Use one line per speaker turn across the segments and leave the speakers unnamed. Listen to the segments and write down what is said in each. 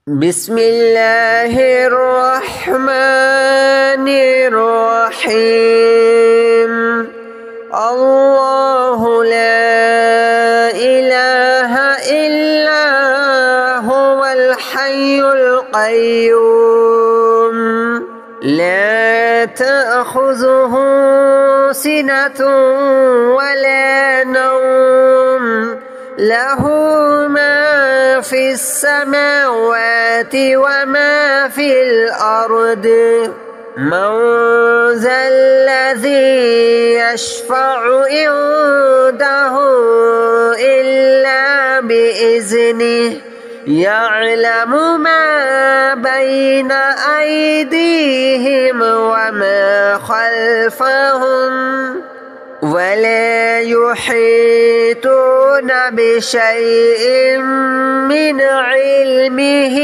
بسم الله الرحمن الرحيم. الله لا إله إلا هو الحي القيوم لا تأخذه سنة ولا نوم له ما في السماوات وما في الأرض من ذا الذي يشفع عنده إلا بإذنه يعلم ما بين أيديهم وما خلفهم ولا يحيطون بشيء من علمه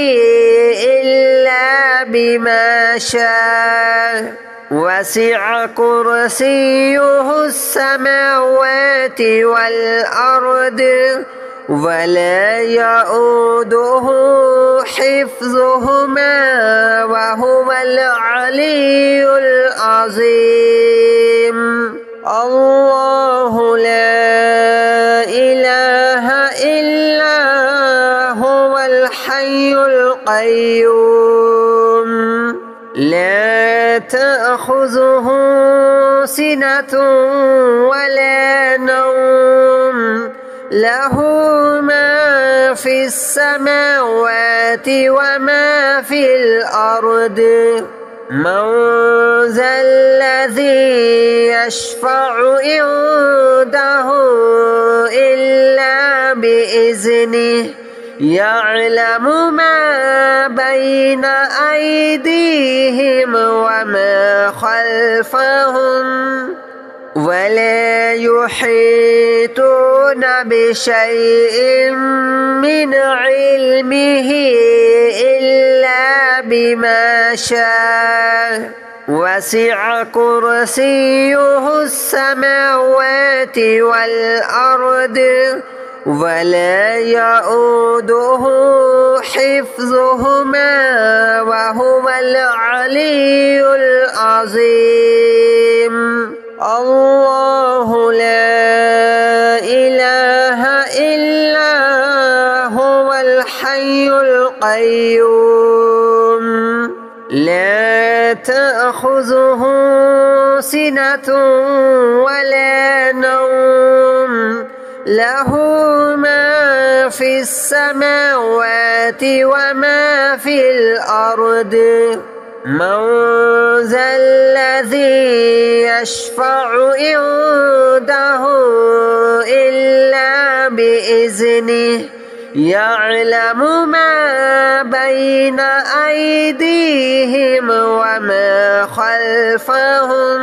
إلا بما شاء وسع كرسيه السماوات والأرض ولا يؤوده حفظهما وهو العلي العظيم. الله لا إله إلا هو الحي القيوم لا تأخذه سنة ولا نوم له ما في السماوات وما في الأرض من ذا الذي يشفع عنده إلا بإذنه يعلم ما بين أيديهم وما خلفهم ولا يحيطون بشيء من علمه إلا بما شاء وسع كرسيه السماوات والأرض ولا يؤوده حفظهما وهو العلي العظيم. الله لا إله إلا هو الحي القيوم لا تأخذه سنة ولا نوم له ما في السماوات وما في الأرض من ذا الذي يشفع عنده إلا بإذنه يعلم ما بين أيديهم وما خلفهم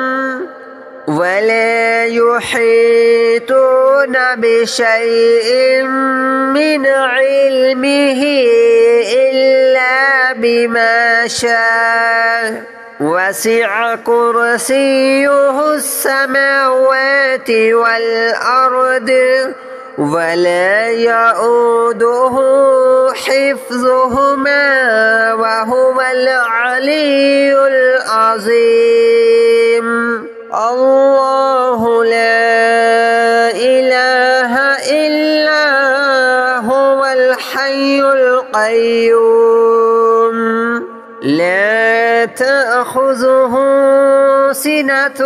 ولا يحيطون بشيء من علمه إلا بما شاء وسع كرسيه السماوات والأرض ولا يؤوده حفظهما وهو العلي العظيم. الله لا إله إلا هو الحي القيوم لا تأخذه سنة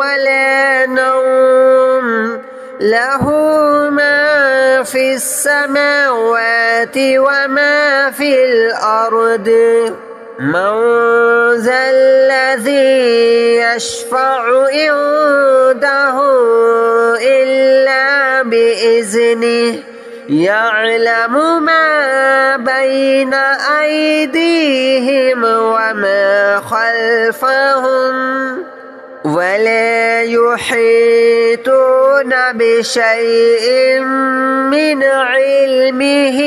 ولا نوم له ما في السماوات وما في الأرض من ذا الذي يشفع عنده إلا بإذنه يعلم ما بين أيديهم وما خلفهم ولا يحيطون بشيء من علمه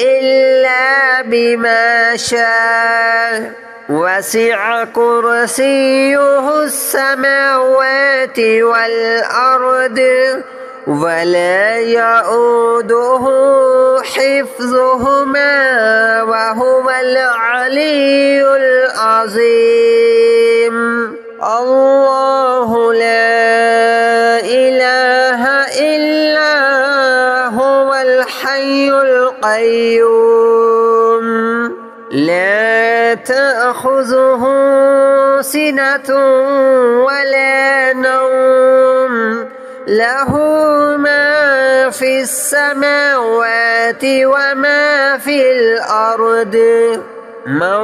إلا بما شاء وسع كرسيه السماوات والأرض ولا يؤوده حفظهما العلي العظيم. الله لا إله إلا هو الحي القيوم لا تأخذه سنة ولا نوم له ما في السماوات وما في الأرض. من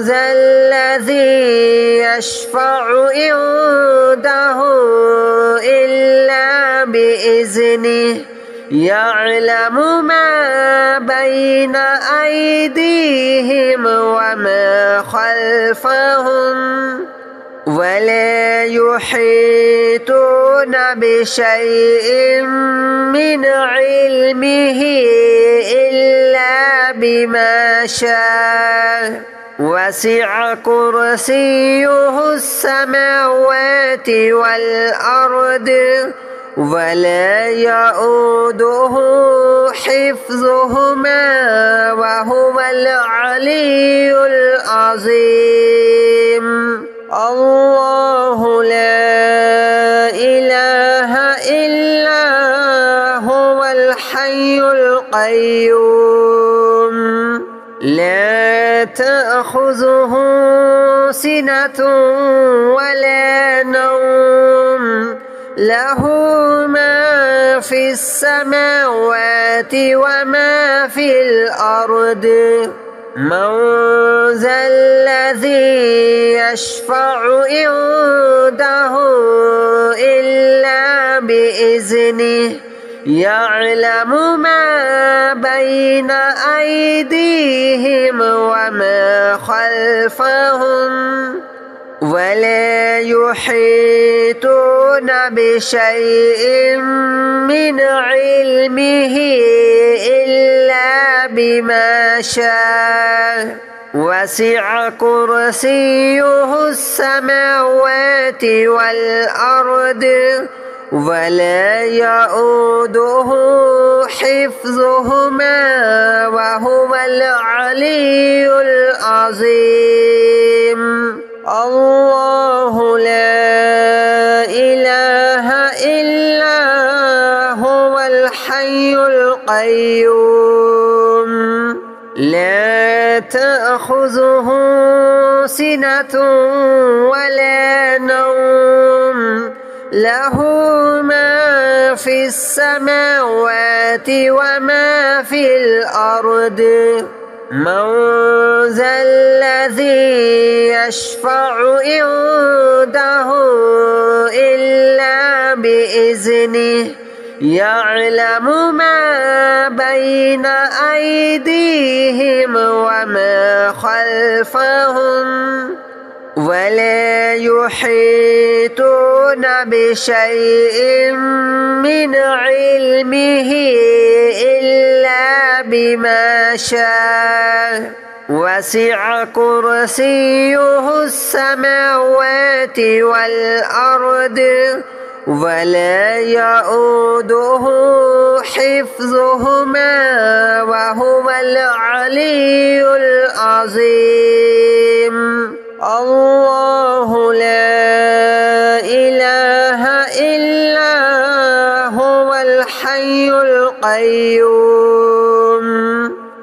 ذا الذي يشفع عنده إلا بإذنه يعلم ما بين أيديهم وما خلفهم ولا يحيطون بشيء من علمه إلا بما شاء. وسع كرسيه السماوات والأرض ولا يؤوده حفظهما وهو العلي العظيم. الله لا إله إلا هو الحي القيوم لا تأخذه سنة ولا نوم له ما في السماوات وما في الأرض. من ذا الذي يشفع عنده إلا بإذنه يعلم ما بين أيديهم وما خلفهم ولا يحيطون بشيء من علمه إلا بما شاء. وسع كرسيه السماوات والأرض ولا يؤوده حفظهما وهو العلي العظيم. الله لا إله إلا هو الحي القيوم لا تأخذه سنة ولا نوم له ما في السماوات وما في الأرض. من ذا الذي يشفع عنده إلا بإذنه يعلم ما بين أيديهم وما خلفهم ولا يحيطون بشيء من علمه إلا بما شاء. وسع كرسيه السماوات والأرض ولا يؤوده حفظهما وهو العلي العظيم. الله لا إله إلا هو الحي القيوم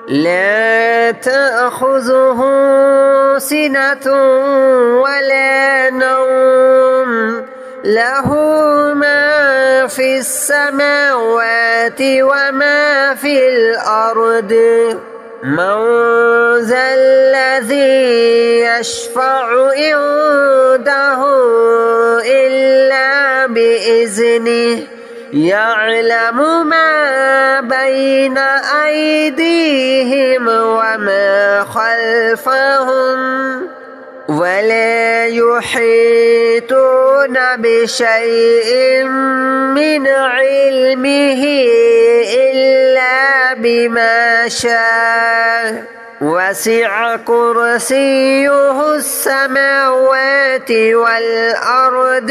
لا تأخذه سنة ولا نوم له ما في السماوات وما في الأرض. من ذا الذي يشفع عنده إلا بإذنه يعلم ما بين أيديهم وما خلفهم ولا يحيطون بشيء من علمه إلا بما شاء. وسع كرسيه السماوات والأرض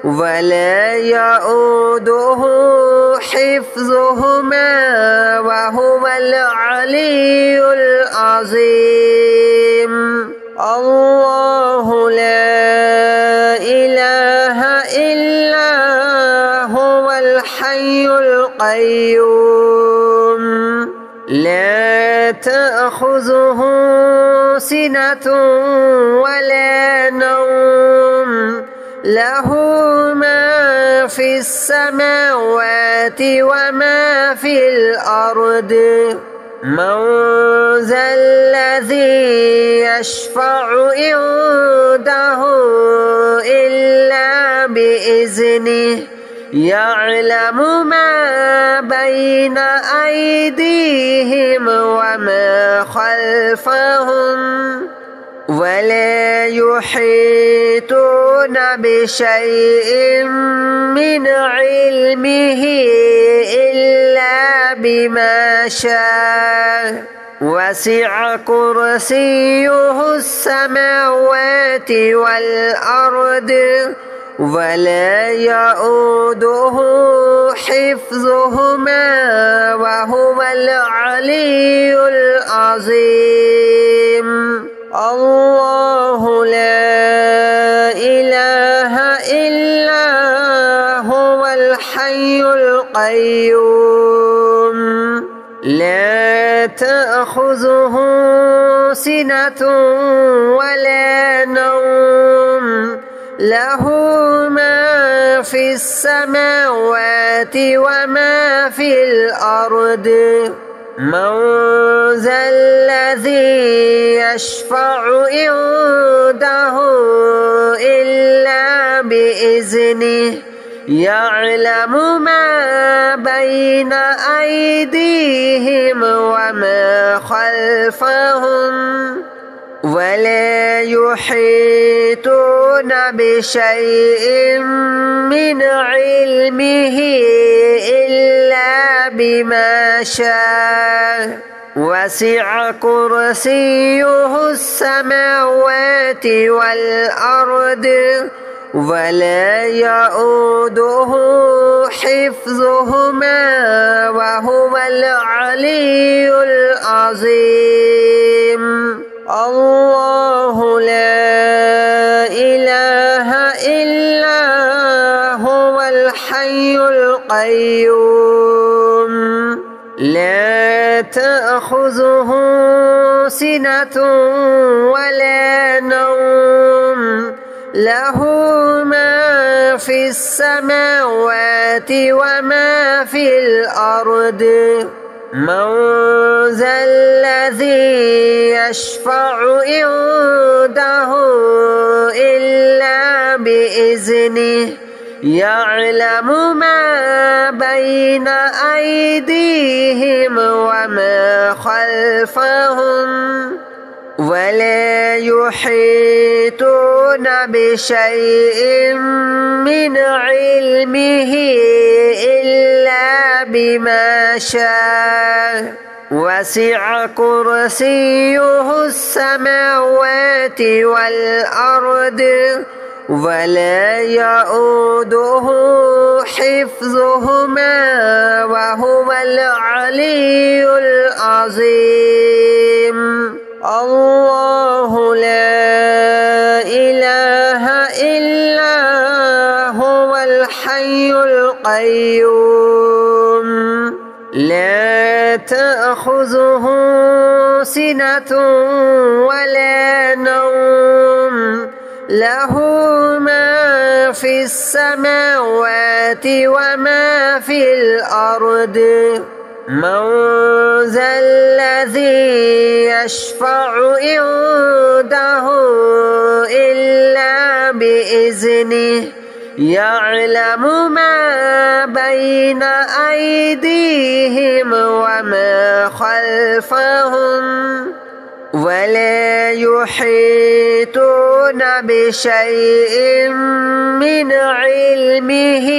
ولا يؤوده حفظهما وهو العلي العظيم. الله لا إله إلا هو الحي القيوم لا تأخذه سنة ولا نوم له ما في السماوات وما في الأرض. من ذا الذي يشفع عنده إلا بإذنه يعلم ما بين أيديهم وما خلفهم ولا يحيطون بشيء من علمه إلا بما شاء. وسع كرسيه السماوات والأرض ولا يؤوده حفظهما وهو العلي العظيم. الله لا إله إلا هو الحي القيوم لا تأخذه سنة ولا نوم له ما في السماوات وما في الأرض. من ذا الذي يشفع عنده إلا بإذنه يعلم ما بين أيديهم وما خلفهم ولا يحيطون بشيء من علمه إلا بما شاء. وسع كرسيه السماوات والأرض ولا يؤوده حفظهما وهو العلي العظيم. الله لا إله إلا هو الحي القيوم لا تأخذه سنة ولا نوم له ما في السماوات وما في الأرض. من ذا الذي يشفع عنده إلا بإذنه يعلم ما بين أيديهم وما خلفهم ولا يحيطون بشيء من علمه إلا بما شاء. وسع كرسيه السماوات والأرض ولا يؤوده حفظهما وهو العلي العظيم. الله لا إله إلا هو الحي القيوم لا تأخذه سنة ولا نوم له ما في السماوات وما في الأرض. من ذا الذي يشفع عنده إلا بإذنه يعلم ما بين أيديهم وما خلفهم ولا يحيطون بشيء من علمه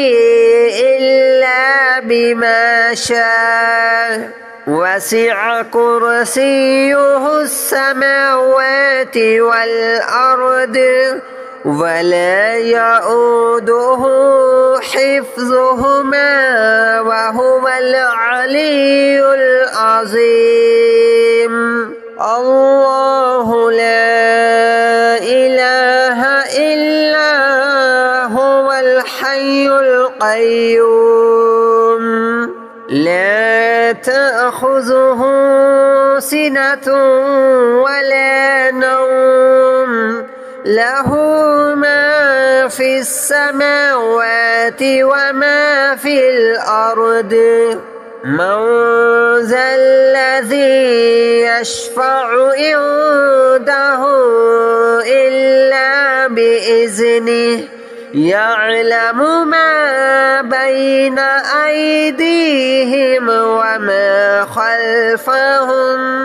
إلا بما شاء. وسع كرسيه السماوات والأرض ولا يؤوده حفظهما وهو العلي العظيم. الله لا إله إلا هو الحي القيوم لا تأخذه سنة ولا نوم له ما في السماوات وما في الأرض من ذا الذي يشفع عنده إلا بإذنه يعلم ما بين أيديهم وما خلفهم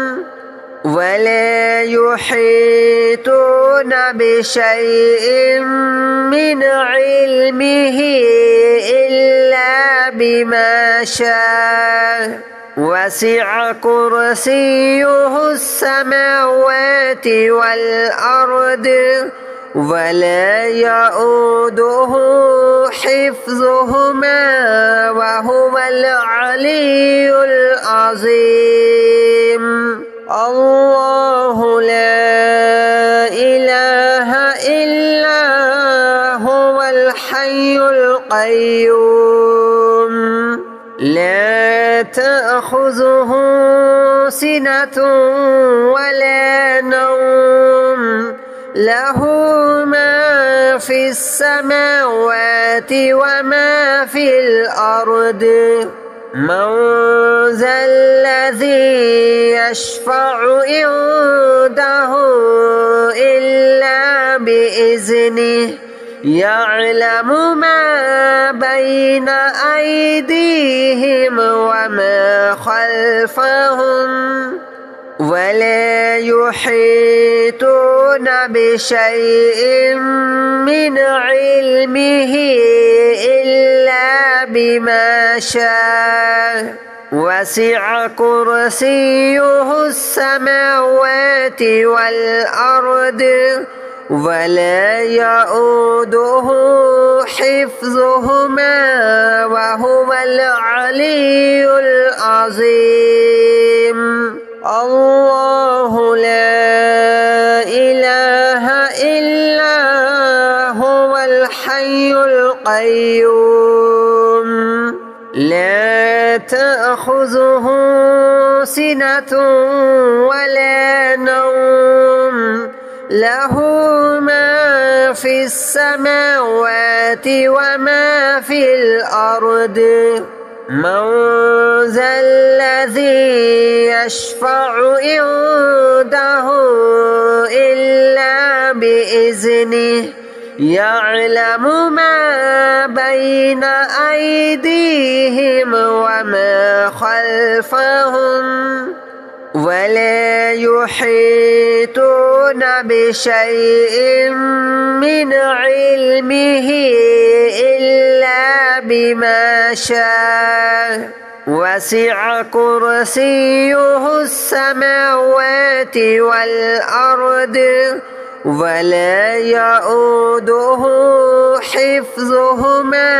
ولا يحيطون بشيء من علمه إلا بما شاء وسع كرسيه السماوات والأرض ولا يؤوده حفظهما وهو العلي العظيم الله لا إله إلا هو الحي القيوم لا تأخذه سنة ولا نوم له ما في السماوات وما في الأرض من ذا الذي يشفع عنده إلا بإذنه يعلم ما بين أيديهم وما خلفهم ولا يحيطون بشيء من علمه إلا بما شاء وسع كرسيه السماوات والأرض ولا يؤوده حفظهما وهو العلي العظيم الله لا إله إلا هو الحي القيوم لا تأخذه سنة ولا نوم له ما في السماوات وما في الأرض من ذا الذي يشفع عنده إلا بإذنه يعلم ما بين أيديهم وما خلفهم ولا يحيطون بشيء من علمه إلا بما شاء وسع كرسيه السماوات والأرض ولا يؤوده حفظهما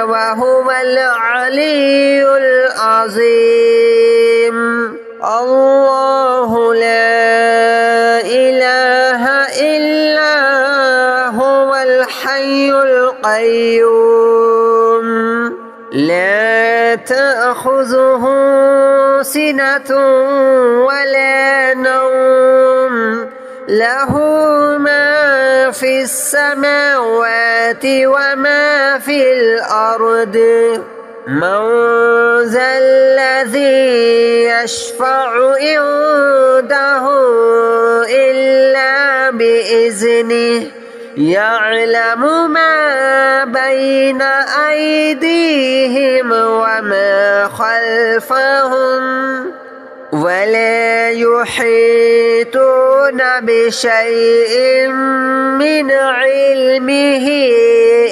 وهو العلي العظيم الله لا إله إلا هو الحي القيوم لا تأخذه سنة ولا نوم له ما في السماوات وما في الأرض من ذا الذي يشفع عنده إلا بإذنه يعلم ما بين أيديهم وما خلفهم ولا يحيطون بشيء من علمه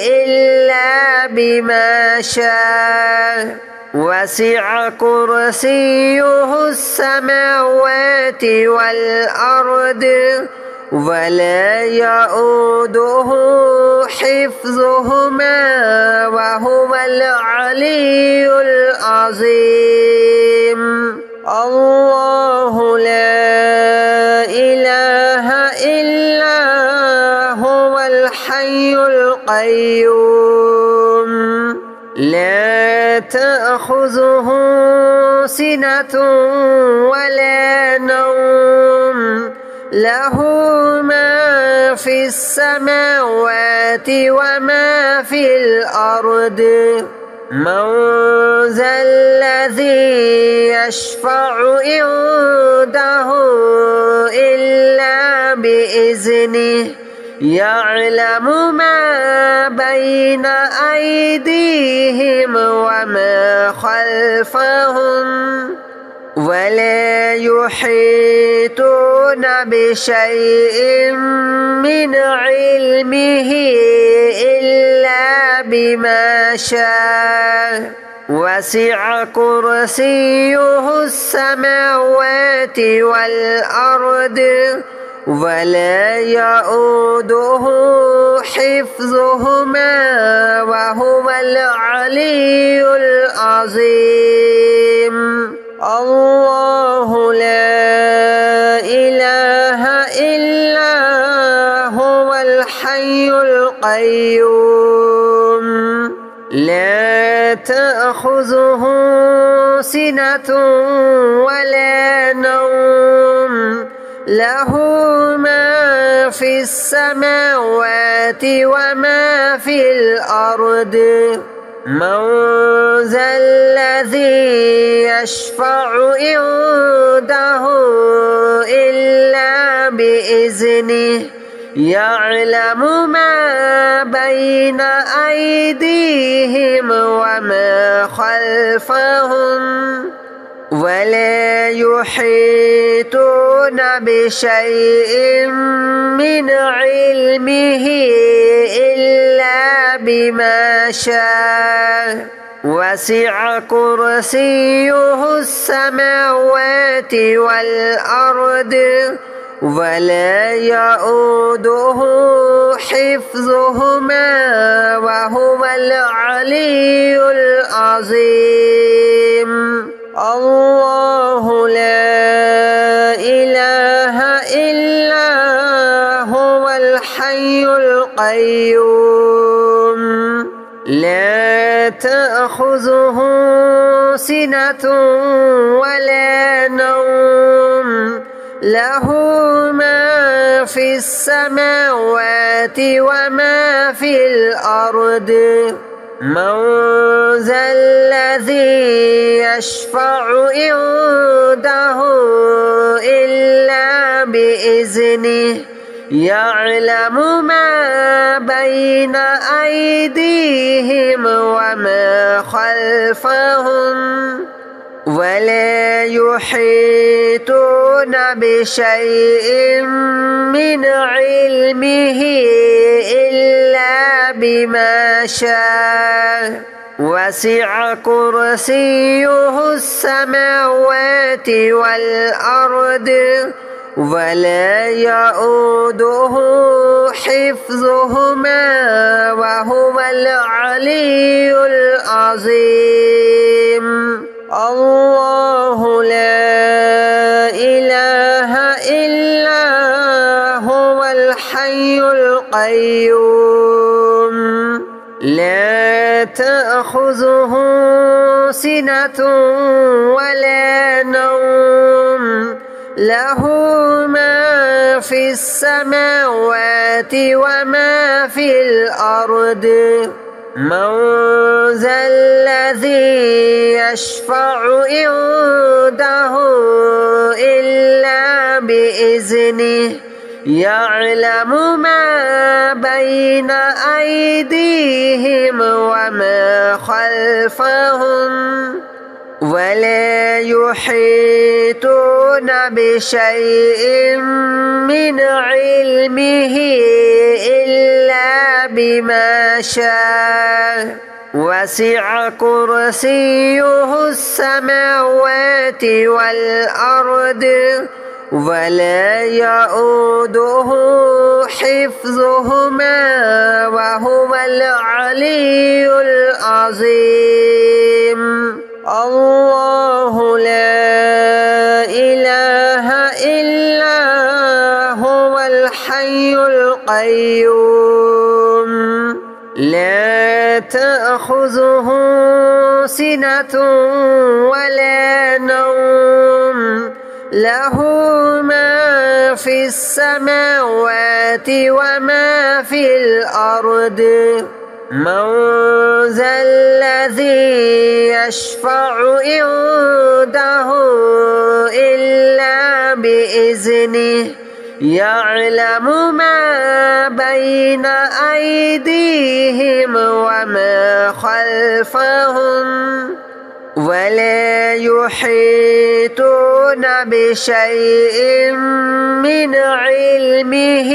إلا بما شاء وسع كرسيه السماوات والأرض ولا يؤوده حفظهما وهو العلي العظيم الله لا إله إلا هو الحي القيوم لا تأخذه سنة ولا نوم له ما في السماوات وما في الأرض من ذا الذي يشفع عنده إلا بإذنه يعلم ما بين أيديهم وما خلفهم ولا يحيطون بشيء من علمه إلا بما شاء وسع كرسيه السماوات والأرض ولا يؤوده حفظهما وهو العلي العظيم الله لا إله إلا هو الحي القيوم لا تأخذه سنة ولا نوم له ما في السماوات وما في الأرض من ذا الذي يشفع عنده إلا بإذنه يعلم ما بين أيديهم وما خلفهم ولا يحيطون بشيء من علمه إلا بما شاء وسع كرسيه السماوات والأرض ولا يؤوده حفظهما وهو العلي العظيم الله لا إله إلا هو الحي القيوم لا تأخذه سنة ولا نوم له ما في السماوات وما في الأرض من ذا الذي يشفع عنده إلا بإذنه يعلم ما بين أيديهم وما خلفهم ولا يحيطون بشيء من علمه إلا بما شاء وسع كرسيه السماوات والأرض ولا يؤوده حفظهما وهو العلي العظيم الله لا إله إلا هو الحي القيوم لا تأخذه سنة ولا نوم له ما في السماوات وما في الأرض من ذا الذي يشفع عنده إلا بإذنه يعلم ما بين أيديهم وما خلفهم ولا يحيطون بشيء من علمه إلا بما شاء وسع كرسيه السماوات والأرض ولا يؤوده حفظهما وهو العلي العظيم الله لا الحي القيوم لا تأخذه سنة ولا نوم له ما في السماوات وما في الأرض من ذا الذي يشفع عنده إلا بإذنه يعلم ما بين أيديهم وما خلفهم ولا يحيطون بشيء من علمه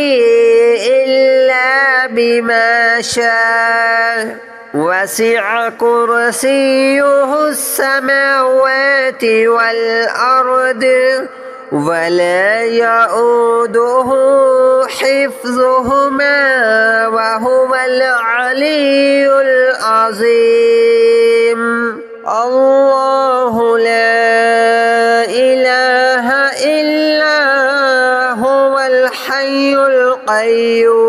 إلا بما شاء وسع كرسيه السماوات والأرض ولا يؤوده حفظهما وهو العلي العظيم الله لا إله إلا هو الحي القيوم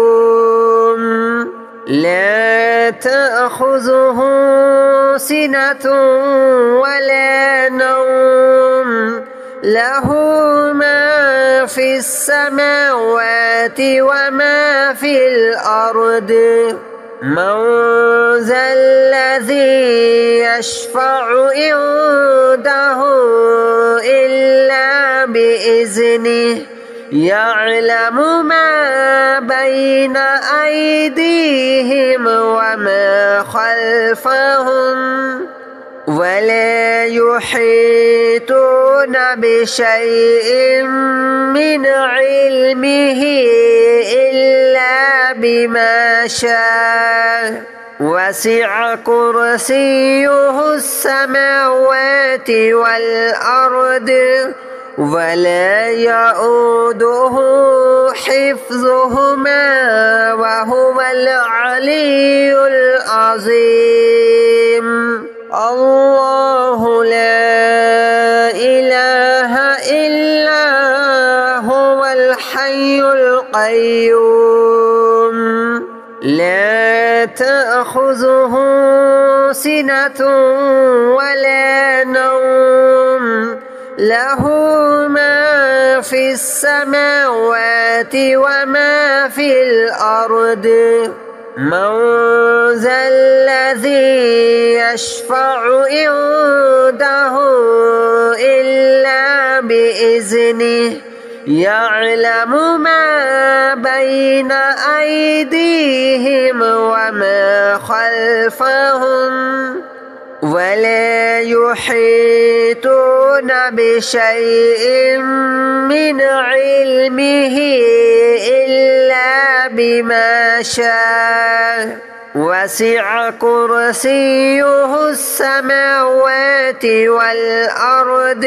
لا تأخذه سنة ولا نوم له ما في السماوات وما في الأرض من ذا الذي يشفع عنده إلا بإذنه يعلم ما بين أيديهم وما خلفهم ولا يحيطون بشيء من علمه إلا بما شاء وسع كرسيه السماوات والأرض ولا يؤوده حفظهما وهو العلي العظيم الله لا إله إلا هو الحي القيوم لا تأخذه سنة ولا نوم له ما في السماوات وما في الأرض من ذا الذي يشفع عنده إلا بإذنه يعلم ما بين أيديهم وما خلفهم ولا يحيطون بشيء من علمه إلا بما شاء وسع كرسيه السماوات والأرض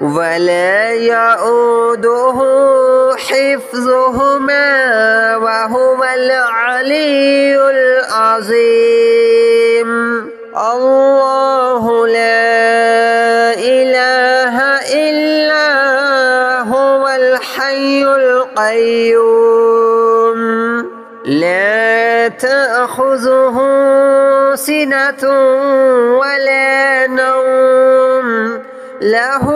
ولا يؤوده حفظهما وهو العلي العظيم الله لا إله إلا هو الحي القيوم لا تأخذه سنة ولا نوم له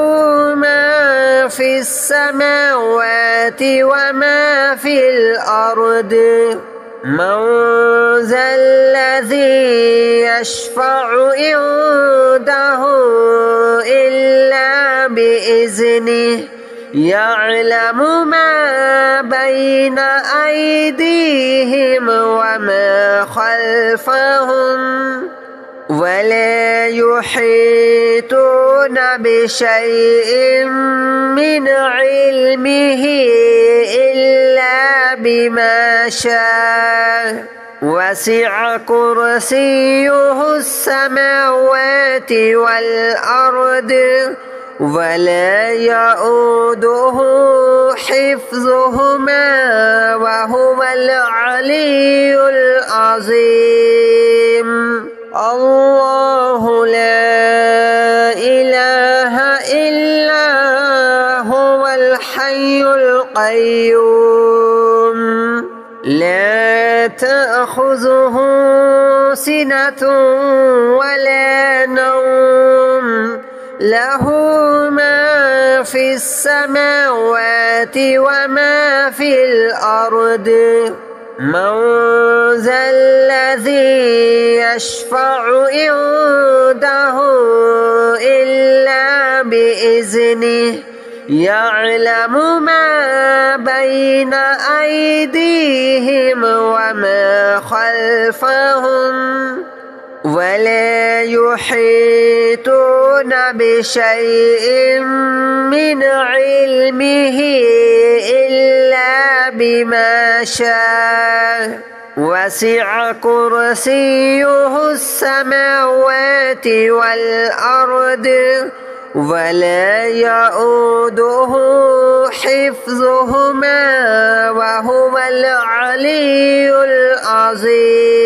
ما في السماوات وما في الأرض من ذا الذي يشفع عنده إلا بإذنه يعلم ما بين أيديهم وما خلفهم ولا يحيطون بشيء من علمه إلا بما شاء وسع كرسيه السماوات والأرض ولا يؤوده حفظهما وهو العلي العظيم الله لا إله إلا هو الحي القيوم لا تأخذه سنة ولا نوم له ما في السماوات وما في الأرض من ذا الذي يشفع عنده إلا بإذنه يعلم ما بين أيديهم وما خلفهم ولا يحيطون بشيء من علمه إلا بما شاء وسع كرسيه السماوات والأرض ولا يؤوده حفظهما وهو العلي العظيم.